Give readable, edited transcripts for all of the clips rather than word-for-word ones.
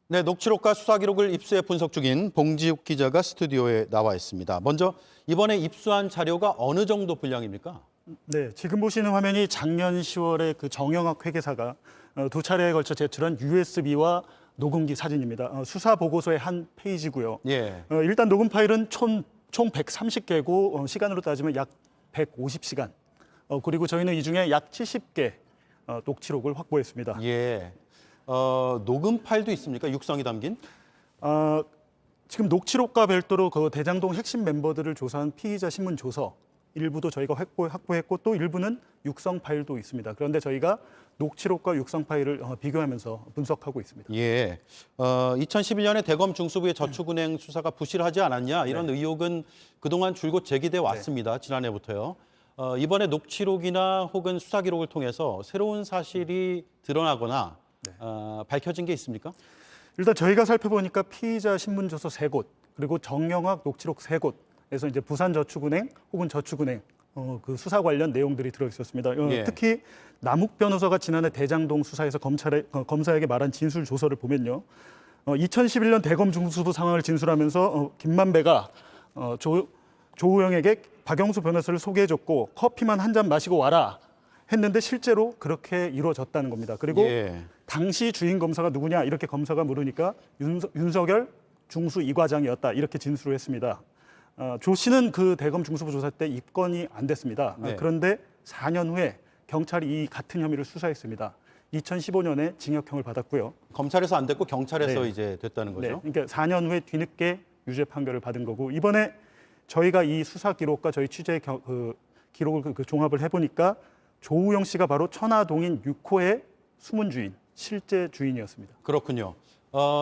네, 녹취록과 수사 기록을 입수해 분석 중인 봉지욱 기자가 스튜디오에 나와 있습니다. 먼저 이번에 입수한 자료가 어느 정도 분량입니까? 네, 지금 보시는 화면이 작년 10월에 그 정영학 회계사가 두 차례에 걸쳐 제출한 USB와 녹음기 사진입니다. 수사 보고서의 한 페이지고요. 예. 일단 녹음 파일은 총 130개고 시간으로 따지면 약 150시간. 그리고 저희는 이 중에 약 70개 녹취록을 확보했습니다. 예. 녹음 파일도 있습니까? 육성이 담긴? 지금 녹취록과 별도로 그 대장동 핵심 멤버들을 조사한 피의자 신문 조서 일부도 저희가 확보했고 또 일부는 육성 파일도 있습니다. 그런데 저희가 녹취록과 육성 파일을 비교하면서 분석하고 있습니다. 예. 2011년에 대검 중수부의 저축은행 수사가 부실하지 않았냐 이런 네. 의혹은 그동안 줄곧 제기돼 왔습니다. 지난해부터요. 이번에 녹취록이나 혹은 수사 기록을 통해서 새로운 사실이 드러나거나 밝혀진 게 있습니까? 일단 저희가 살펴보니까 피의자 신문 조서 3곳 그리고 정영학 녹취록 3곳에서 이제 부산저축은행 혹은 저축은행 그 수사 관련 내용들이 들어 있었습니다. 예. 특히 남욱 변호사가 지난해 대장동 수사에서 검사에게 말한 진술 조서를 보면요. 2011년 대검 중수부 상황을 진술하면서 김만배가 조우영에게 박영수 변호사를 소개해줬고 커피만 한 잔 마시고 와라 했는데 실제로 그렇게 이루어졌다는 겁니다. 그리고 예. 당시 주인 검사가 누구냐 이렇게 검사가 물으니까 윤석열 중수 2과장이었다 이렇게 진술을 했습니다. 조 씨는 그 대검 중수부 조사 때 입건이 안 됐습니다. 네. 그런데 4년 후에 경찰이 이 같은 혐의를 수사했습니다. 2015년에 징역형을 받았고요. 검찰에서 안 됐고 경찰에서 네. 이제 됐다는 거죠? 네, 그러니까 4년 후에 뒤늦게 유죄 판결을 받은 거고 이번에 저희가 이 수사 기록과 저희 취재 기록을 종합을 해보니까 조우영 씨가 바로 천화동인 6호의 숨은 주인, 실제 주인이었습니다. 그렇군요.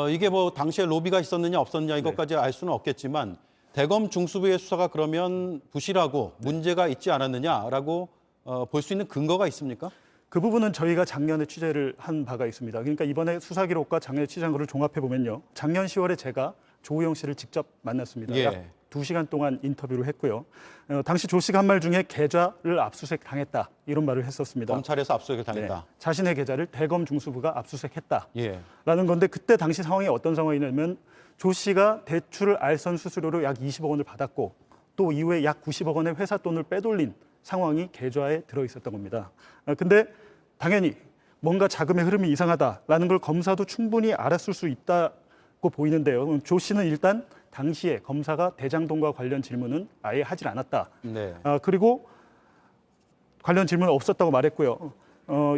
이게 뭐 당시에 로비가 있었느냐 없었느냐 이것까지 알 수는 없겠지만 대검 중수부의 수사가 그러면 부실하고 문제가 있지 않았느냐라고 볼 수 있는 근거가 있습니까? 그 부분은 저희가 작년에 취재를 한 바가 있습니다. 그러니까 이번에 수사 기록과 작년에 취재한 거를 종합해 보면요. 작년 10월에 제가 조우영 씨를 직접 만났습니다. 예. 약 2시간 동안 인터뷰를 했고요. 당시 조 씨가 한 말 중에 계좌를 압수수색 당했다 이런 말을 했었습니다. 검찰에서 압수수색을 당했다. 네, 자신의 계좌를 대검 중수부가 압수수색했다. 예. 라는 건데 그때 당시 상황이 어떤 상황이냐면 조 씨가 대출을 알선 수수료로 약 20억 원을 받았고 또 이후에 약 90억 원의 회사 돈을 빼돌린 상황이 계좌에 들어 있었던 겁니다. 근데 당연히 뭔가 자금의 흐름이 이상하다라는 걸 검사도 충분히 알았을 수 있다고 보이는데요. 조 씨는 일단 당시에 검사가 대장동과 관련 질문은 아예 하질 않았다. 네. 그리고 관련 질문은 없었다고 말했고요.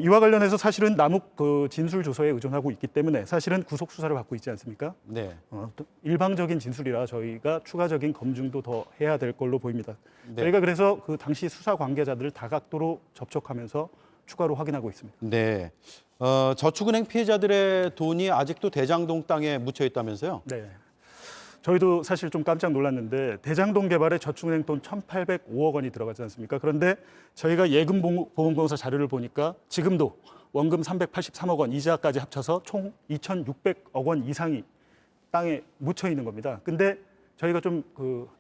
이와 관련해서 사실은 남욱 그 진술 조서에 의존하고 있기 때문에 사실은 구속 수사를 받고 있지 않습니까? 네. 또 일방적인 진술이라 저희가 추가적인 검증도 더 해야 될 걸로 보입니다. 네. 저희가 그래서 그 당시 수사 관계자들을 다각도로 접촉하면서 추가로 확인하고 있습니다. 네. 저축은행 피해자들의 돈이 아직도 대장동 땅에 묻혀 있다면서요? 네. 저희도 사실 좀 깜짝 놀랐는데 대장동 개발에 저축은행 돈 1,805억 원이 들어가지 않습니까? 그런데 저희가 예금보험공사 자료를 보니까 지금도 원금 383억 원, 이자까지 합쳐서 총 2,600억 원 이상이 땅에 묻혀 있는 겁니다. 근데 저희가 좀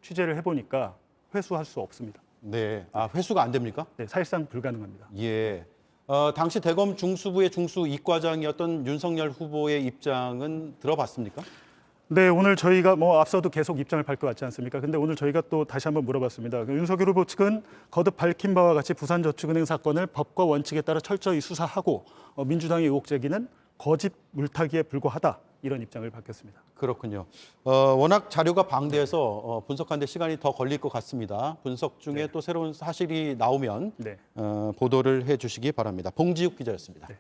취재를 해보니까 회수할 수 없습니다. 네. 회수가 안 됩니까? 네, 사실상 불가능합니다. 예. 당시 대검 중수부의 중수 2과장이었던 윤석열 후보의 입장은 들어봤습니까? 네, 오늘 저희가 앞서도 계속 입장을 밝혀왔지 않습니까? 근데 오늘 저희가 또 다시 한번 물어봤습니다. 윤석열 후보 측은 거듭 밝힌 바와 같이 부산저축은행 사건을 법과 원칙에 따라 철저히 수사하고 민주당의 의혹 제기는 거짓 물타기에 불과하다 이런 입장을 밝혔습니다. 그렇군요. 워낙 자료가 방대해서 분석하는 데 시간이 더 걸릴 것 같습니다. 분석 중에 네. 또 새로운 사실이 나오면 네. 보도를 해 주시기 바랍니다. 봉지욱 기자였습니다. 네.